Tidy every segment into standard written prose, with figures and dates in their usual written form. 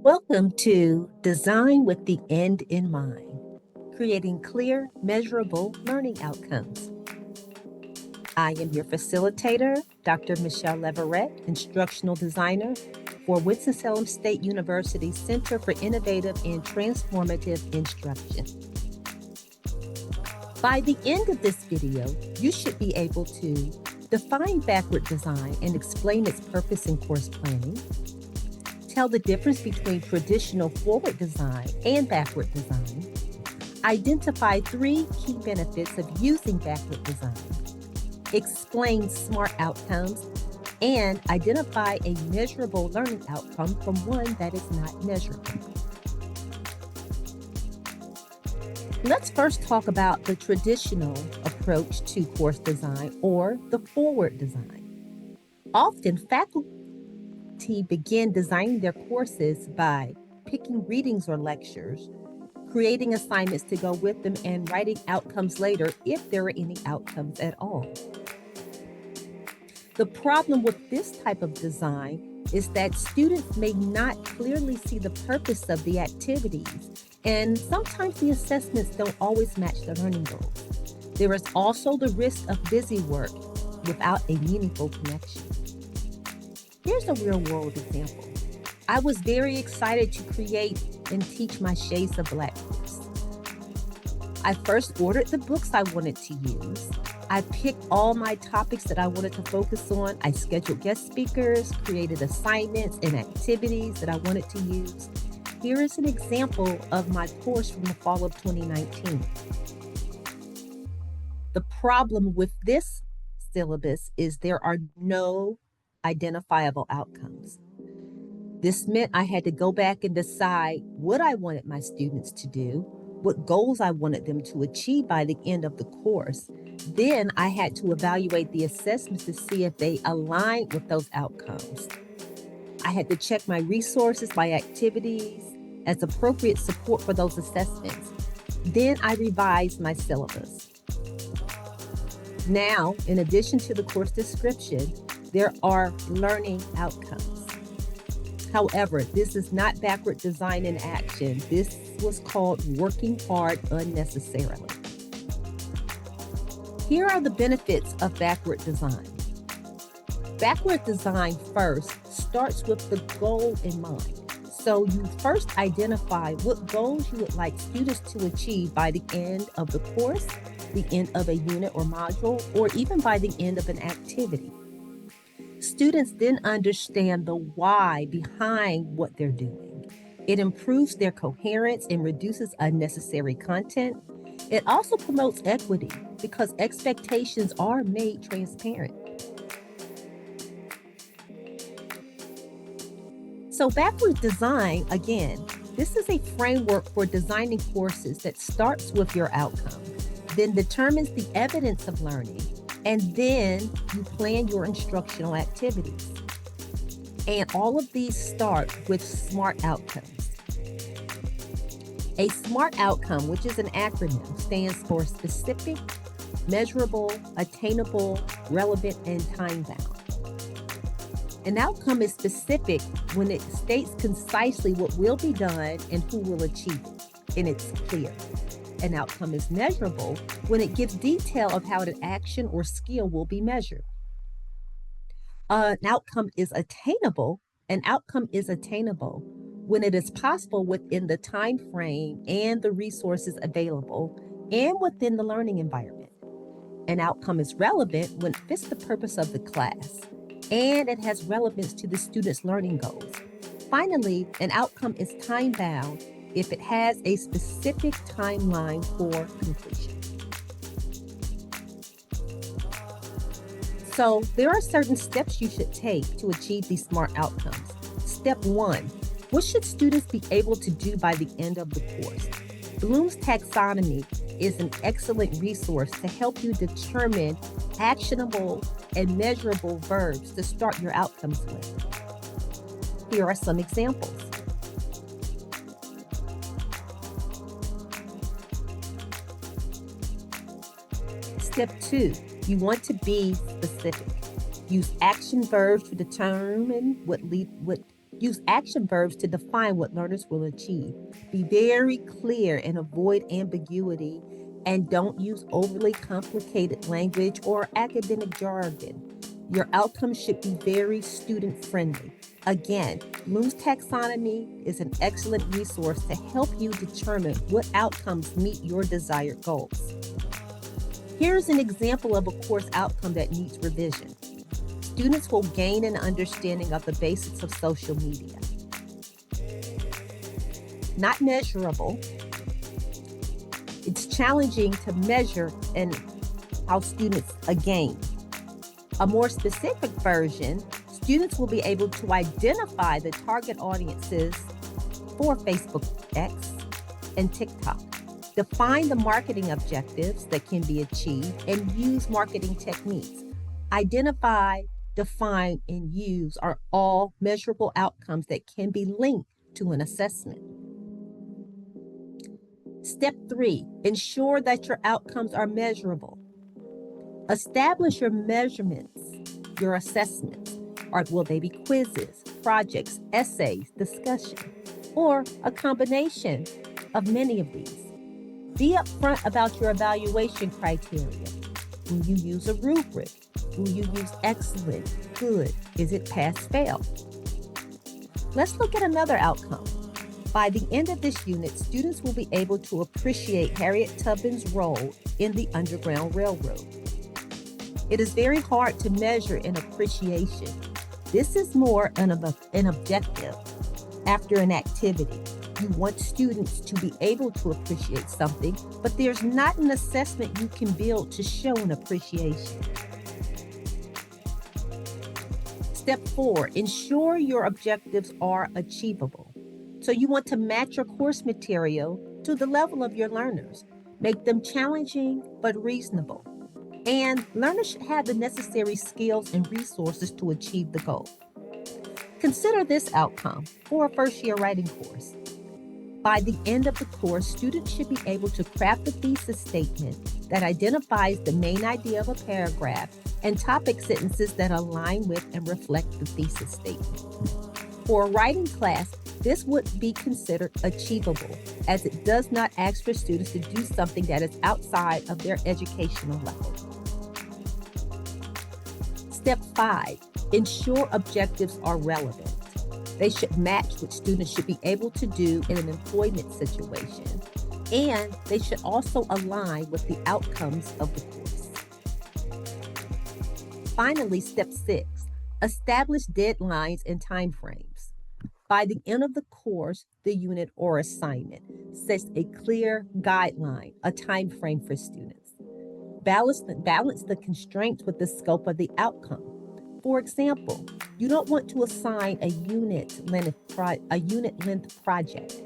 Welcome to Design with the End in Mind, creating clear, measurable learning outcomes. I am your facilitator, Dr. Michelle Leverett, instructional designer for Winston-Salem State University Center for Innovative and Transformative Instruction. By the end of this video, you should be able to define backward design and explain its purpose in course planning, tell the difference between traditional forward design and backward design, identify 3 key benefits of using backward design, explain SMART outcomes, and identify a measurable learning outcome from one that is not measurable. Let's first talk about the traditional approach to course design, or the forward design. Often, faculty begin designing their courses by picking readings or lectures, creating assignments to go with them, and writing outcomes later if there are any outcomes at all. The problem with this type of design is that students may not clearly see the purpose of the activities, and sometimes the assessments don't always match the learning goals. There is also the risk of busy work without a meaningful connection. Here's a real-world example. I was very excited to create and teach my Shades of Black course. I first ordered the books I wanted to use. I picked all my topics that I wanted to focus on. I scheduled guest speakers, created assignments and activities that I wanted to use. Here is an example of my course from the fall of 2019. The problem with this syllabus is there are no identifiable outcomes. This meant I had to go back and decide what I wanted my students to do, what goals I wanted them to achieve by the end of the course. Then I had to evaluate the assessments to see if they aligned with those outcomes. I had to check my resources, my activities, as appropriate support for those assessments. Then I revised my syllabus. Now, in addition to the course description, there are learning outcomes. However, this is not backward design in action. This was called working hard unnecessarily. Here are the benefits of backward design. Backward design first starts with the goal in mind. So you first identify what goals you would like students to achieve by the end of the course, the end of a unit or module, or even by the end of an activity. Students then understand the why behind what they're doing. It improves their coherence and reduces unnecessary content. It also promotes equity because expectations are made transparent. So backward design, again, this is a framework for designing courses that starts with your outcome, then determines the evidence of learning, and then you plan your instructional activities. And all of these start with SMART outcomes. A SMART outcome, which is an acronym, stands for specific, measurable, attainable, relevant, and time-bound. An outcome is specific when it states concisely what will be done and who will achieve it, and it's clear. An outcome is measurable when it gives detail of how an action or skill will be measured. An outcome is attainable. An outcome is attainable when it is possible within the time frame and the resources available and within the learning environment. An outcome is relevant when it fits the purpose of the class and it has relevance to the student's learning goals. Finally, an outcome is time-bound if it has a specific timeline for completion. So there are certain steps you should take to achieve these SMART outcomes. Step 1, what should students be able to do by the end of the course? Bloom's taxonomy is an excellent resource to help you determine actionable and measurable verbs to start your outcomes with. Here are some examples. Step 2, you want to be specific. Use action verbs to determine what Use action verbs to define what learners will achieve. Be very clear and avoid ambiguity, and don't use overly complicated language or academic jargon. Your outcomes should be very student friendly. Again, Bloom's taxonomy is an excellent resource to help you determine what outcomes meet your desired goals. Here's an example of a course outcome that needs revision. Students will gain an understanding of the basics of social media. Not measurable. It's challenging to measure and how students gain. A more specific version, students will be able to identify the target audiences for Facebook, X, and TikTok. Define the marketing objectives that can be achieved and use marketing techniques. Identify, define, and use are all measurable outcomes that can be linked to an assessment. Step 3, ensure that your outcomes are measurable. Establish your measurements, your assessments. Will they be quizzes, projects, essays, discussion, or a combination of many of these? Be upfront about your evaluation criteria. Will you use a rubric? Will you use excellent, good? Is it pass, fail? Let's look at another outcome. By the end of this unit, students will be able to appreciate Harriet Tubman's role in the Underground Railroad. It is very hard to measure an appreciation. This is more an objective after an activity. You want students to be able to appreciate something, but there's not an assessment you can build to show an appreciation. Step 4, ensure your objectives are achievable. So you want to match your course material to the level of your learners. Make them challenging but reasonable. And learners should have the necessary skills and resources to achieve the goal. Consider this outcome for a first-year writing course. By the end of the course, students should be able to craft a thesis statement that identifies the main idea of a paragraph and topic sentences that align with and reflect the thesis statement. For a writing class, this would be considered achievable, as it does not ask for students to do something that is outside of their educational level. Step 5, ensure objectives are relevant. They should match what students should be able to do in an employment situation, and they should also align with the outcomes of the course. Finally, step 6, establish deadlines and timeframes. By the end of the course, the unit or assignment sets a clear guideline, a time frame for students. Balance the constraints with the scope of the outcome. For example, you don't want to assign a unit length project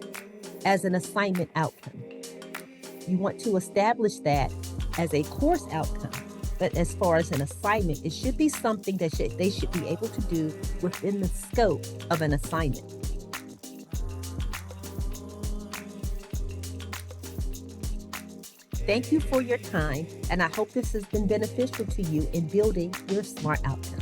as an assignment outcome. You want to establish that as a course outcome, but as far as an assignment, it should be something that they should be able to do within the scope of an assignment. Thank you for your time, and I hope this has been beneficial to you in building your SMART outcomes.